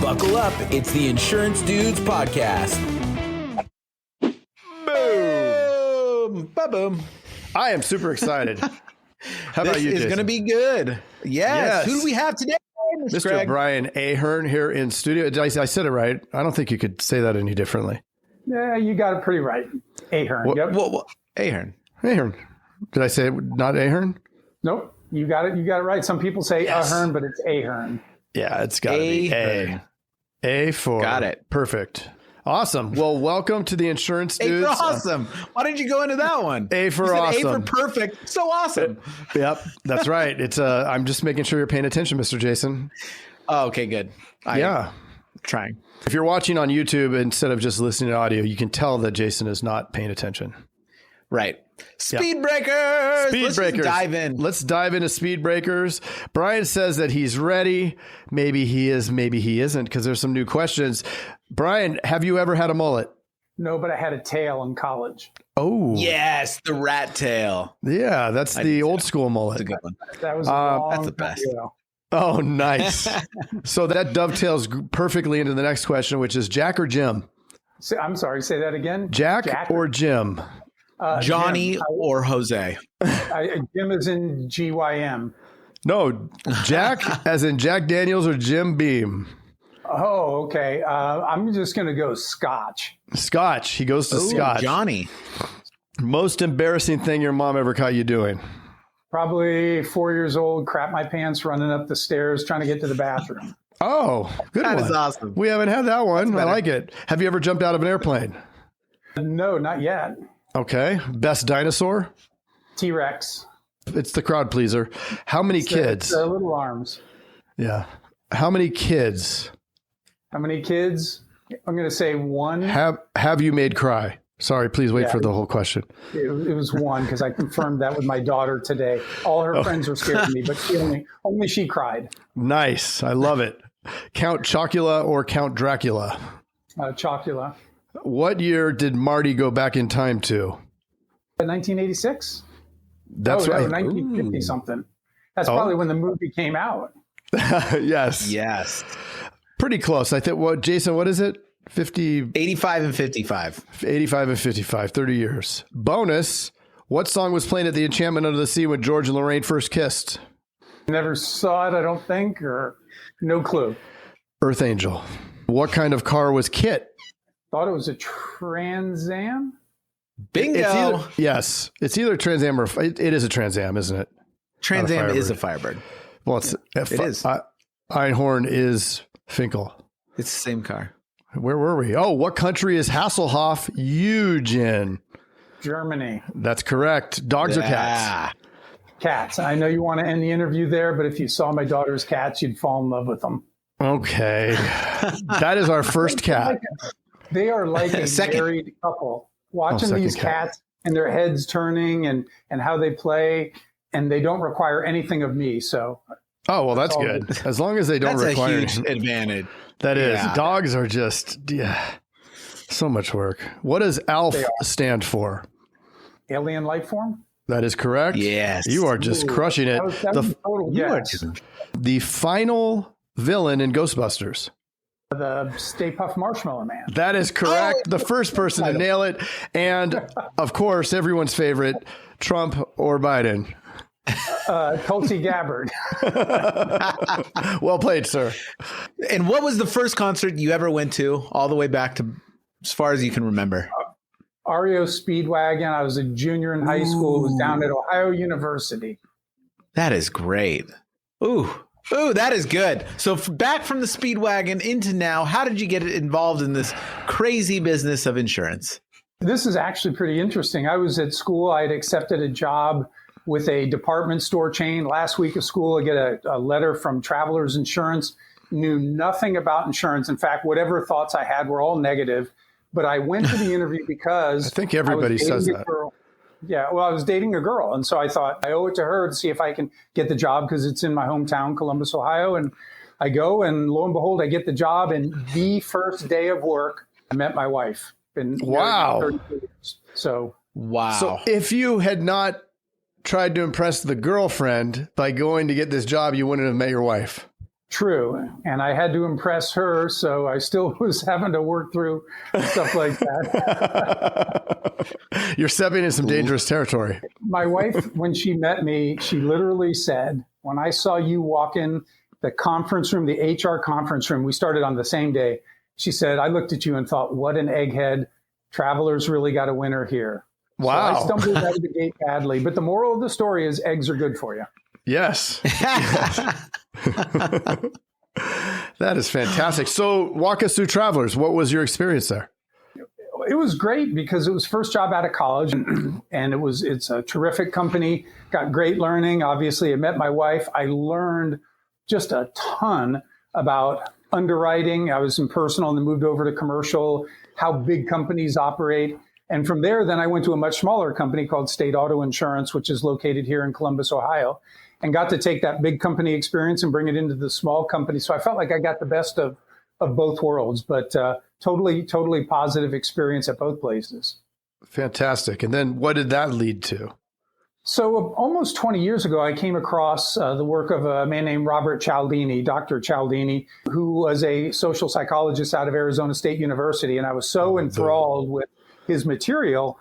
Buckle up. It's the Insurance Dudes Podcast. Boom. Ba-boom. I am super excited. How about you, This is Jason? going to be good. Yes. Who do we have today? Mr. Greg? Brian Ahearn here in studio. I said it right. I don't think you could say that any differently. Yeah, you got it pretty right. Ahearn. Yep. Well, Ahearn. Ahearn. Did I say it not Ahearn? Nope. You got it. You got it right. Some people say Ahearn, but it's Ahearn. Yeah, it's got to be Ahearn. A for Got it. Perfect. Awesome. Well, welcome to the Insurance A Dudes. for awesome. Why did you go into that one? A for You said awesome. A for perfect. So awesome. Yep, that's right. It's I'm just making sure you're paying attention, Mr. Jason. Oh, okay, good. I'm trying. If you're watching on YouTube instead of just listening to audio, you can tell that Jason is not paying attention. Right. Speed breakers. Speed Let's breakers. just dive in. Let's dive into speed breakers. Brian says that he's ready. Maybe he is, maybe he isn't, because there's some new questions. Brian, have you ever had a mullet? No, but I had a tail in college. Oh, Yes, the rat tail. yeah, that's the old school That's a mullet. good one. That was a long that's the time best. ago. Oh, nice. So that dovetails perfectly into the next question, which is Jack or Jim? I'm sorry, say that again. Jack or Jim? Johnny Jim. or Jose? Jim is in GYM. No, Jack as in Jack Daniels or Jim Beam? Oh, okay. I'm just going to go Scotch. Scotch. He goes to Ooh, Scotch. Johnny. Most embarrassing thing your mom ever caught you doing? Probably 4 years old, crap my pants running up the stairs trying to get to the bathroom. Oh, good That one. is awesome. We haven't had that one. I better. like it. Have you ever jumped out of an airplane? No, not yet. Okay. Best dinosaur? T-Rex. It's the crowd pleaser. How many kids? The little arms. Yeah. How many kids How many kids? I'm going to say one. have you made cry? Sorry, please wait for the whole question. It was one because I confirmed that with my daughter today. All her friends were scared of me, but only she cried. Nice. I love it. Count Chocula or Count Dracula? Chocula. What year did Marty go back in time to? 1986? That's right. 1950 something. That's probably when the movie came out. Yes. Yes. Pretty close. I think, Jason, what is it? 50, 85 and 55. 85 and 55, 30 years. Bonus. What song was playing at the Enchantment Under the Sea when George and Lorraine first kissed? Never saw it, I don't think, or no clue. Earth Angel. What kind of car was Kit? Thought it was a Trans Am? Bingo. It's either Trans Am or it is a Trans Am, isn't it? Trans Not a Am is a Firebird. Firebird. Well, it is. Einhorn is Finkel. It's the same car. Where were we? Oh, what country is Hasselhoff huge in? Germany. That's correct. Dogs or cats? Cats. I know you want to end the interview there, but if you saw my daughter's cats, you'd fall in love with them. Okay. That is our first cat. They are like a Second. married couple. Watching second these cat. cats and their heads turning and how they play, and they don't require anything of me. So, Oh, well, that's good. As long as they don't That's require a huge anything. advantage. That is. Yeah. Dogs are just, so much work. What does ALF stand for? alien life form? That is correct. Yes. You are just crushing it. That was a total yes. The final villain in Ghostbusters. The Stay Puft Marshmallow Man. That is correct. The first person to nail it. And, of course, everyone's favorite, Trump or Biden. Tulsi Gabbard. Well played, sir. And what was the first concert you ever went to, all the way back to as far as you can remember? REO Speedwagon. I was a junior in high school. It was down at Ohio University. That is great. Ooh, that is good. So back from the Speedwagon into now, how did you get involved in this crazy business of insurance? This is actually pretty interesting. I was at school. I had accepted a job with a department store chain. Last week of school, I get a letter from Travelers Insurance. Knew nothing about insurance. In fact, whatever thoughts I had were all negative. But I went to the interview because I think everybody says that. Yeah, well, I was dating a girl. And so I thought I owe it to her to see if I can get the job because it's in my hometown, Columbus, Ohio. And I go and lo and behold, I get the job. And the first day of work, I met my wife. Been Wow. 32 years. So, Wow. So if you had not tried to impress the girlfriend by going to get this job, you wouldn't have met your wife. True. And I had to impress her, so I still was having to work through stuff like that. You're stepping in some dangerous territory. My wife, when she met me, she literally said, when I saw you walk in the conference room, the HR conference room, we started on the same day. She said, I looked at you and thought, what an egghead. Travelers really got a winner here. Wow. So I stumbled out of the gate badly. But the moral of the story is eggs are good for you. Yes. That is fantastic. So walk us through Travelers. What was your experience there? It was great because it was first job out of college, and it's a terrific company, got great learning. Obviously, I met my wife. I learned just a ton about underwriting. I was in personal and then moved over to commercial, how big companies operate. And from there, then I went to a much smaller company called State Auto Insurance, which is located here in Columbus, Ohio, and got to take that big company experience and bring it into the small company. So I felt like I got the best of both worlds, but totally positive experience at both places. Fantastic. And then what did that lead to? So almost 20 years ago, I came across the work of a man named Robert Cialdini, Dr. Cialdini, who was a social psychologist out of Arizona State University. And I was so enthralled with his material.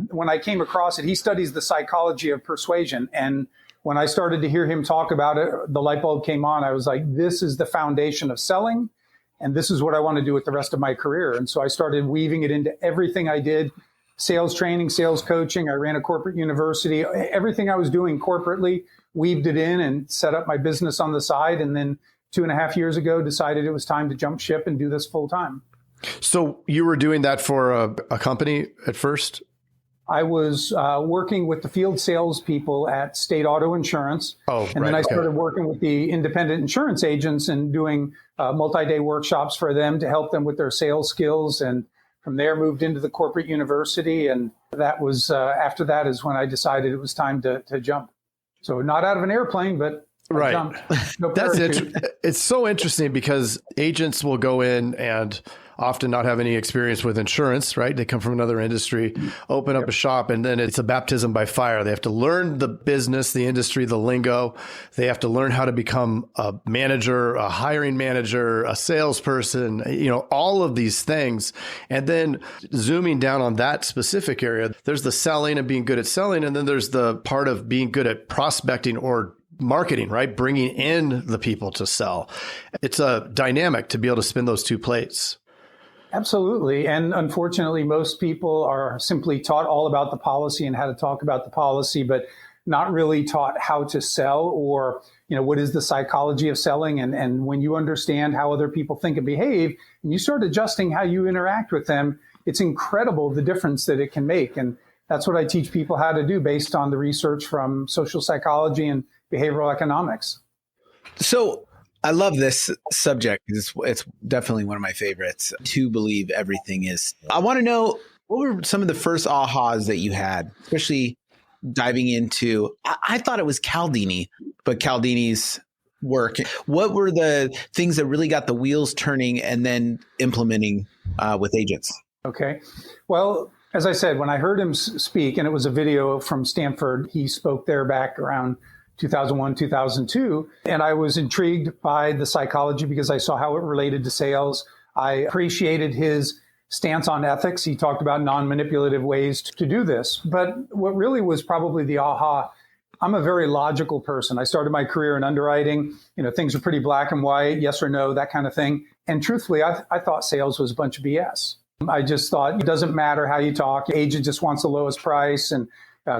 When I came across it, he studies the psychology of persuasion. And when I started to hear him talk about it, the light bulb came on. I was like, this is the foundation of selling. And this is what I want to do with the rest of my career. And so I started weaving it into everything I did. Sales training, sales coaching. I ran a corporate university. Everything I was doing corporately, weaved it in and set up my business on the side. And then 2.5 years ago, decided it was time to jump ship and do this full time. So you were doing that for a company at first? I was working with the field salespeople at State Auto Insurance. And then I started working with the independent insurance agents and doing multi-day workshops for them to help them with their sales skills. And from there, moved into the corporate university. And that was after that is when I decided it was time to jump. So not out of an airplane, but I jumped. No parachute. It's so interesting because agents will go in and often not have any experience with insurance, right? They come from another industry, open up a shop, and then it's a baptism by fire. They have to learn the business, the industry, the lingo. They have to learn how to become a manager, a hiring manager, a salesperson, all of these things. And then zooming down on that specific area, there's the selling and being good at selling. And then there's the part of being good at prospecting or marketing, right? Bringing in the people to sell. It's a dynamic to be able to spin those two plates. Absolutely. And unfortunately, most people are simply taught all about the policy and how to talk about the policy, but not really taught how to sell or, what is the psychology of selling. And when you understand how other people think and behave, and you start adjusting how you interact with them, it's incredible the difference that it can make. And that's what I teach people how to do based on the research from social psychology and behavioral economics. So I love this subject. It's definitely one of my favorites. To believe everything is. I want to know, what were some of the first ahas that you had, especially diving into, I thought it was Cialdini, but Cialdini's work. What were the things that really got the wheels turning and then implementing with agents? Okay. Well, as I said, when I heard him speak, and it was a video from Stanford, he spoke there back around 2001, 2002. And I was intrigued by the psychology because I saw how it related to sales. I appreciated his stance on ethics. He talked about non-manipulative ways to do this. But what really was probably the aha, I'm a very logical person. I started my career in underwriting. Things are pretty black and white, yes or no, that kind of thing. And truthfully, I thought sales was a bunch of BS. I just thought it doesn't matter how you talk. Agent just wants the lowest price and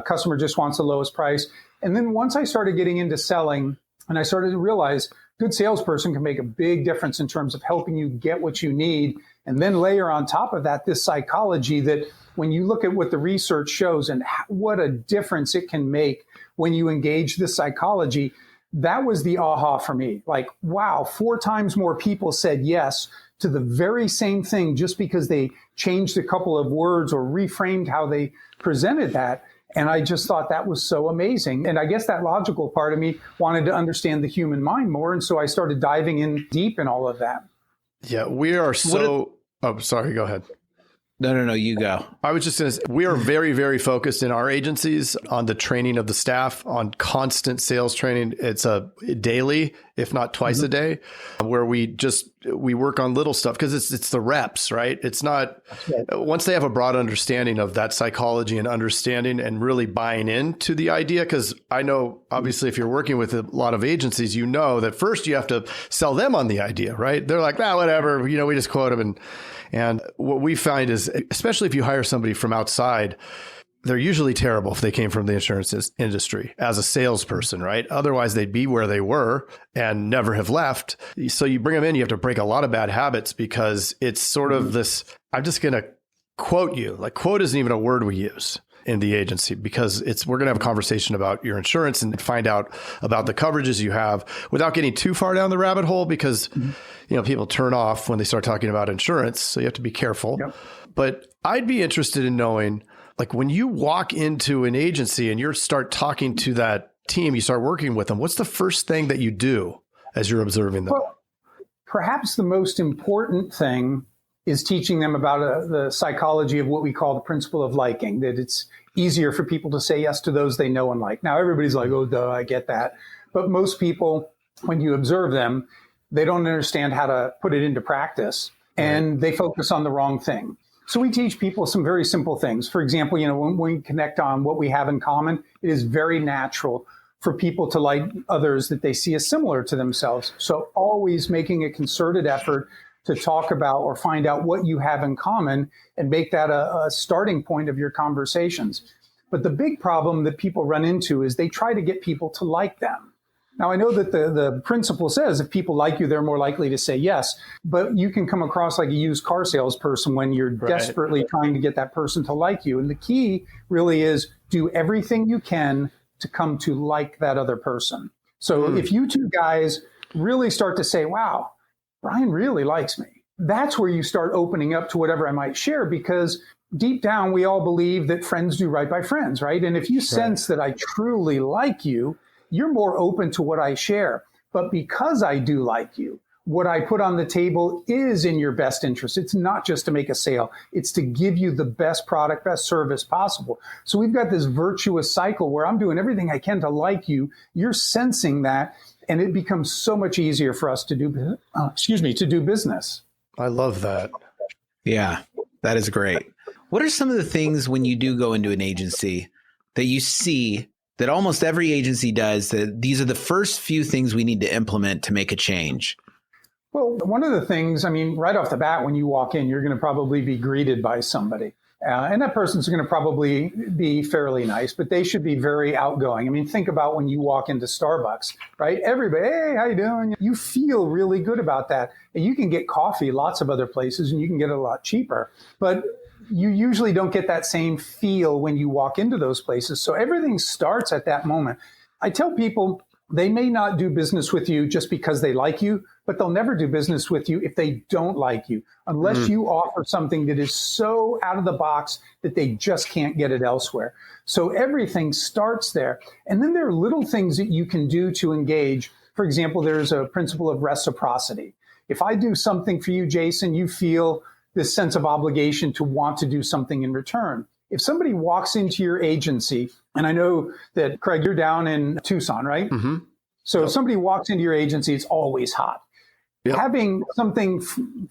customer just wants the lowest price. And then once I started getting into selling and I started to realize good salesperson can make a big difference in terms of helping you get what you need. And then layer on top of that, this psychology that when you look at what the research shows and what a difference it can make when you engage this psychology, that was the aha for me. Like, wow, 4 times more people said yes to the very same thing just because they changed a couple of words or reframed how they presented that. And I just thought that was so amazing. And I guess that logical part of me wanted to understand the human mind more. And so I started diving in deep in all of that. Yeah, we are so... Oh, sorry, go ahead. No, you go. I was just going to say, we are very, very focused in our agencies on the training of the staff, on constant sales training. It's a daily. if not twice a day, where we work on little stuff because it's the reps, right? It's not once they have a broad understanding of that psychology and understanding and really buying into the idea. Because I know, obviously, if you're working with a lot of agencies, you know that first you have to sell them on the idea, right? They're like, whatever, we just quote them. And what we find is, especially if you hire somebody from outside, they're usually terrible if they came from the insurance industry as a salesperson, right? Otherwise, they'd be where they were and never have left. So you bring them in, you have to break a lot of bad habits because it's sort of this, I'm just going to quote you. Like, quote isn't even a word we use in the agency because we're going to have a conversation about your insurance and find out about the coverages you have without getting too far down the rabbit hole because, people turn off when they start talking about insurance. So you have to be careful. Yep. But I'd be interested in knowing, like, when you walk into an agency and you start talking to that team, you start working with them, what's the first thing that you do as you're observing them? Well, perhaps the most important thing is teaching them about the psychology of what we call the principle of liking, that it's easier for people to say yes to those they know and like. Now, everybody's like, oh, duh, I get that. But most people, when you observe them, they don't understand how to put it into practice, and they focus on the wrong thing. So we teach people some very simple things. For example, when we connect on what we have in common, it is very natural for people to like others that they see as similar to themselves. So always making a concerted effort to talk about or find out what you have in common and make that a starting point of your conversations. But the big problem that people run into is they try to get people to like them. Now, I know that the principle says if people like you, they're more likely to say yes, but you can come across like a used car salesperson when you're desperately trying to get that person to like you. And the key really is do everything you can to come to like that other person. So if you two guys really start to say, wow, Brian really likes me, that's where you start opening up to whatever I might share, because deep down, we all believe that friends do right by friends, right? And if you sense that I truly like you, you're more open to what I share. But because I do like you, what I put on the table is in your best interest. It's not just to make a sale. It's to give you the best product, best service possible. So we've got this virtuous cycle where I'm doing everything I can to like you. You're sensing that, and it becomes so much easier for us to do business. I love that. Yeah, that is great. What are some of the things when you do go into an agency that you see that almost every agency does, that these are the first few things we need to implement to make a change? Well, one of the things, right off the bat, when you walk in, you're going to probably be greeted by somebody. And that person's going to probably be fairly nice, but they should be very outgoing. Think about when you walk into Starbucks, right? Everybody, hey, how you doing? You feel really good about that. And you can get coffee lots of other places, and you can get it a lot cheaper. But you usually don't get that same feel when you walk into those places. So everything starts at that moment. I tell people they may not do business with you just because they like you, but they'll never do business with you if they don't like you, unless you offer something that is so out of the box that they just can't get it elsewhere. So everything starts there. And then there are little things that you can do to engage. For example, there's a principle of reciprocity. If I do something for you, Jason, you feel this sense of obligation to want to do something in return. If somebody walks into your agency, and I know that, Craig, you're down in Tucson, right? Mm-hmm. So if somebody walks into your agency, it's always hot. Yep. Having something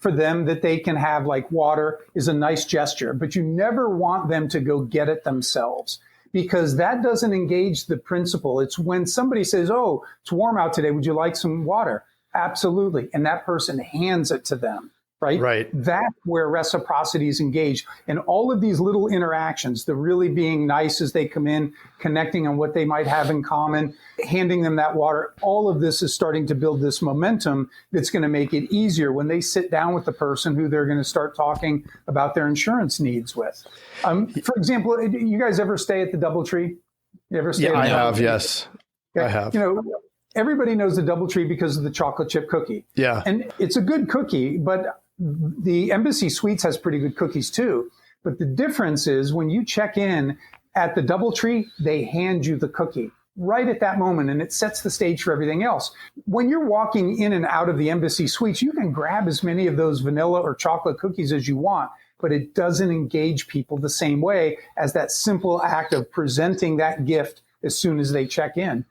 for them that they can have, like water, is a nice gesture, but you never want them to go get it themselves, because that doesn't engage the principle. It's when somebody says, oh, it's warm out today, would you like some water? Absolutely. And that person hands it to them. Right. That's where reciprocity is engaged. And all of these little interactions, the really being nice as they come in, connecting on what they might have in common, handing them that water, all of this is starting to build this momentum that's going to make it easier when they sit down with the person who they're going to start talking about their insurance needs with. For example, you guys ever stay at the DoubleTree? You ever stay? Yeah, I have. Yes, I have. Everybody knows the DoubleTree because of the chocolate chip cookie. Yeah. And it's a good cookie, but the Embassy Suites has pretty good cookies too. But the difference is when you check in at the DoubleTree, they hand you the cookie right at that moment, and it sets the stage for everything else. When you're walking in and out of the Embassy Suites, you can grab as many of those vanilla or chocolate cookies as you want, but it doesn't engage people the same way as that simple act of presenting that gift as soon as they check in.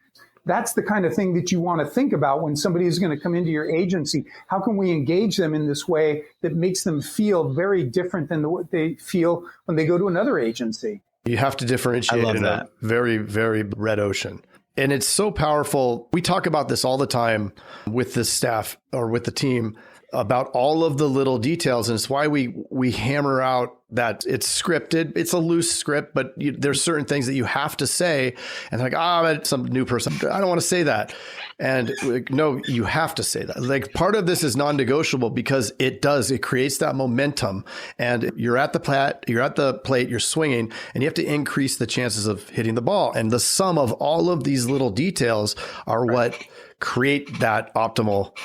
That's the kind of thing that you want to think about when somebody is going to come into your agency. How can we engage them in this way that makes them feel very different than what they feel when they go to another agency? You have to differentiate in a very, very red ocean. And it's so powerful. We talk about this all the time with the staff or with the team about all of the little details. And it's why we hammer out that it's scripted. It's a loose script, but there's certain things that you have to say. And like, it's some new person. I don't want to say that. And no, you have to say that. Like part of this is non-negotiable because it creates that momentum. And you're at the plate, you're swinging, and you have to increase the chances of hitting the ball. And the sum of all of these little details are what create that optimal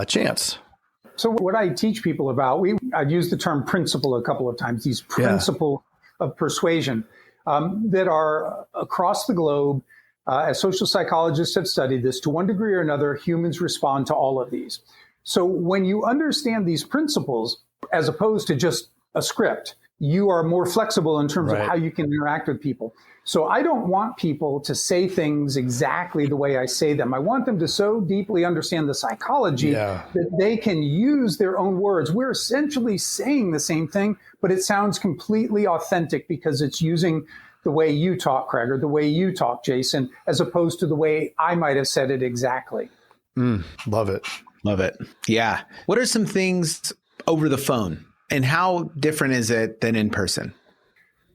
chance. So what I teach people about, I've used the term principle a couple of times, these principles of persuasion that are across the globe. As social psychologists have studied this, to one degree or another, humans respond to all of these. So when you understand these principles, as opposed to just a script, you are more flexible in terms of how you can interact with people. So I don't want people to say things exactly the way I say them. I want them to so deeply understand the psychology that they can use their own words. We're essentially saying the same thing, but it sounds completely authentic because it's using the way you talk, Craig, or the way you talk, Jason, as opposed to the way I might have said it exactly. Love it. Love it. Yeah. What are some things over the phone, and how different is it than in person?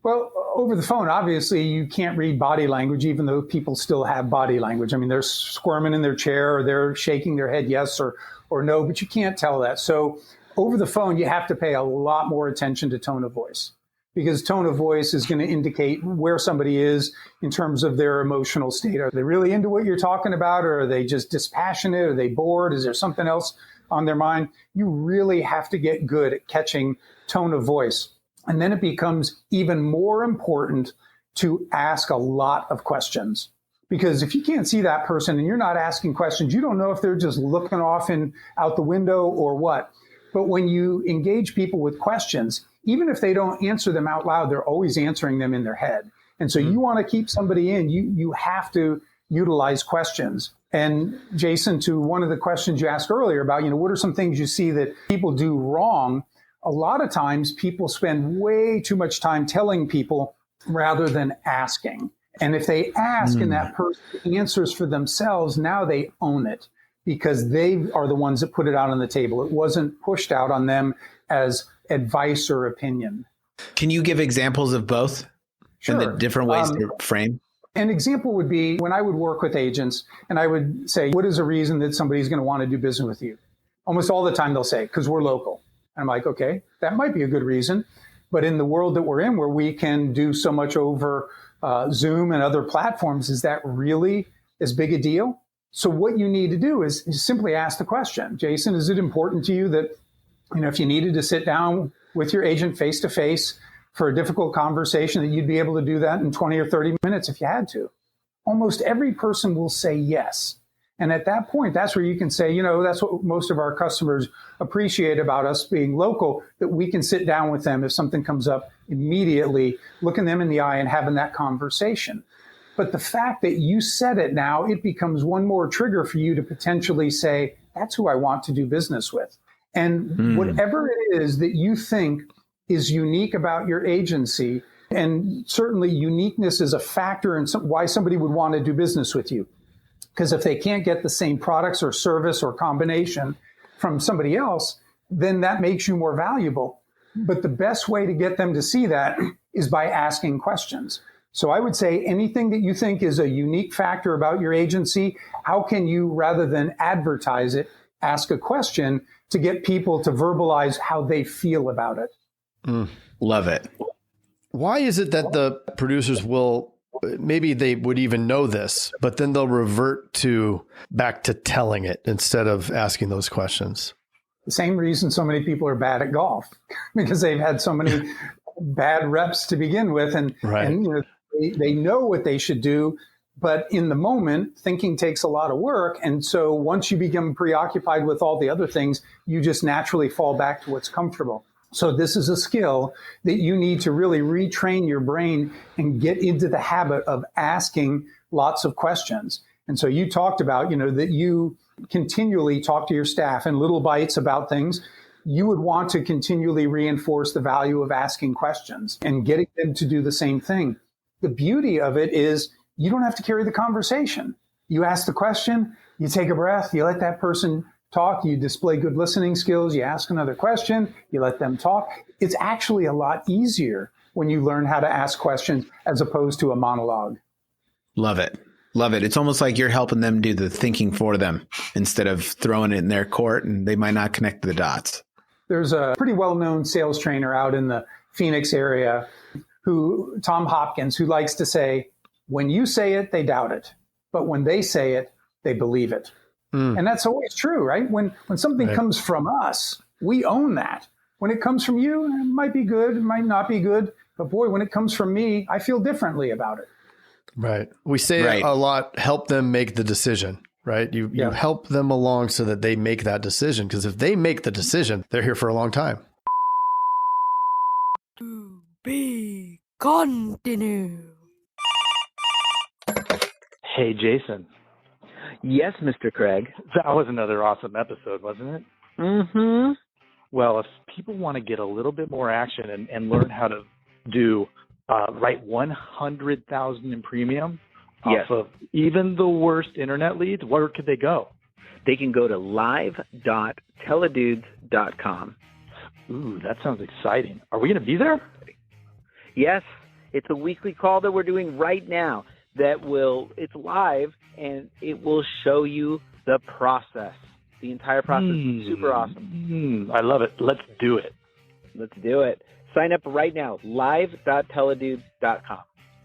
Well, over the phone, obviously, you can't read body language, even though people still have body language. I mean, they're squirming in their chair or they're shaking their head yes or no, but you can't tell that. So over the phone, you have to pay a lot more attention to tone of voice, because tone of voice is going to indicate where somebody is in terms of their emotional state. Are they really into what you're talking about, or are they just dispassionate? Are they bored? Is there something else on their mind? You really have to get good at catching tone of voice. And then it becomes even more important to ask a lot of questions. Because if you can't see that person and you're not asking questions, you don't know if they're just looking off out the window or what. But when you engage people with questions, even if they don't answer them out loud, they're always answering them in their head. And so you want to keep somebody in, you have to utilize questions. And Jason, to one of the questions you asked earlier about, what are some things you see that people do wrong? A lot of times people spend way too much time telling people rather than asking. And if they ask and that person answers for themselves, now they own it because they are the ones that put it out on the table. It wasn't pushed out on them as advice or opinion. Can you give examples of both? Sure. And the different ways to frame? An example would be when I would work with agents and I would say, what is a reason that somebody's going to want to do business with you? Almost all the time they'll say, because we're local. I'm like, okay, that might be a good reason. But in the world that we're in, where we can do so much over Zoom and other platforms, is that really as big a deal? So what you need to do is simply ask the question, Jason, is it important to you that, if you needed to sit down with your agent face to face for a difficult conversation, that you'd be able to do that in 20 or 30 minutes if you had to? Almost every person will say yes. And at that point, that's where you can say, that's what most of our customers appreciate about us being local, that we can sit down with them if something comes up immediately, looking them in the eye and having that conversation. But the fact that you said it now, it becomes one more trigger for you to potentially say, that's who I want to do business with. And whatever it is that you think is unique about your agency, and certainly uniqueness is a factor in why somebody would want to do business with you. Because if they can't get the same products or service or combination from somebody else, then that makes you more valuable. But the best way to get them to see that is by asking questions. So I would say anything that you think is a unique factor about your agency, how can you, rather than advertise it, ask a question to get people to verbalize how they feel about it? Love it. Why is it that the producers will, maybe they would even know this, but then they'll revert back to telling it instead of asking those questions? The same reason so many people are bad at golf, because they've had so many bad reps to begin with. And they know what they should do, but in the moment, thinking takes a lot of work. And so once you become preoccupied with all the other things, you just naturally fall back to what's comfortable. So this is a skill that you need to really retrain your brain and get into the habit of asking lots of questions. And so you talked about, that you continually talk to your staff in little bites about things. You would want to continually reinforce the value of asking questions and getting them to do the same thing. The beauty of it is you don't have to carry the conversation. You ask the question, you take a breath, you let that person talk, you display good listening skills, you ask another question, you let them talk. It's actually a lot easier when you learn how to ask questions as opposed to a monologue. Love it. Love it. It's almost like you're helping them do the thinking for them instead of throwing it in their court, and they might not connect the dots. There's a pretty well-known sales trainer out in the Phoenix area, Tom Hopkins, who likes to say, when you say it, they doubt it. But when they say it, they believe it. And that's always true, right? When something comes from us, we own that. When it comes from you, it might be good, it might not be good. But boy, when it comes from me, I feel differently about it. Right. We say a lot, help them make the decision, right? You help them along so that they make that decision. Because if they make the decision, they're here for a long time. To be continued. Hey, Jason. Yes, Mr. Craig. That was another awesome episode, wasn't it? Mm-hmm. Well, if people want to get a little bit more action and learn how to write 100,000 in premium off of even the worst internet leads, where could they go? They can go to live.teledudes.com. Ooh, that sounds exciting. Are we going to be there? Yes. It's a weekly call that we're doing right now it's live, and it will show you the process. The entire process is super awesome. I love it. Let's do it. Let's do it. Sign up right now, live.teledudes.com.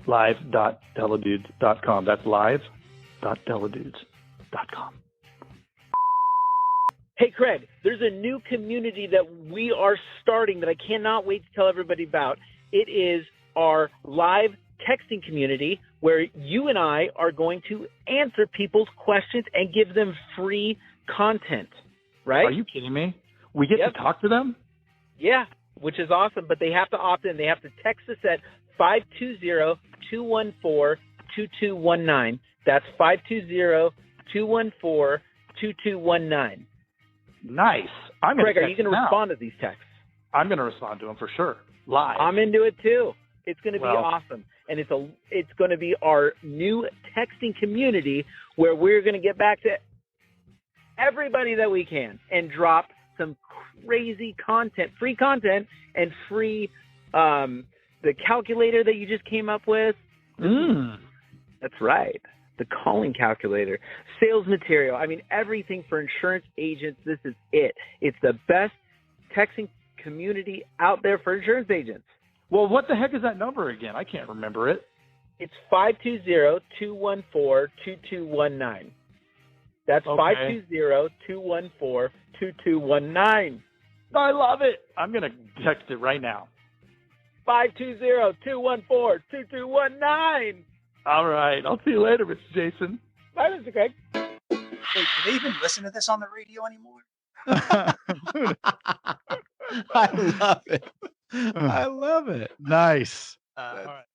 Live.teledudes.com. That's live.teledudes.com. Hey, Craig, there's a new community that we are starting that I cannot wait to tell everybody about. It is our live texting community where you and I are going to answer people's questions and give them free content, right? Are you kidding me? We get to talk to them? Yeah, which is awesome, but they have to opt in. They have to text us at 520-214-2219. That's 520-214-2219. Nice. Craig, are you going to respond to these texts? I'm going to respond to them for sure. Live. I'm into it too. It's going to be awesome. And it's going to be our new texting community where we're going to get back to everybody that we can and drop some crazy content, free content, and free the calculator that you just came up with. That's right. The calling calculator, sales material. I mean, everything for insurance agents. This is it. It's the best texting community out there for insurance agents. Well, what the heck is that number again? I can't remember it. It's 520-214-2219. That's 520-214-2219. I love it. I'm going to text it right now. 520-214-2219. All right. I'll see you later, Mr. Jason. Bye, Mr. Craig. Wait, do they even listen to this on the radio anymore? I love it. I love it. Nice. All right.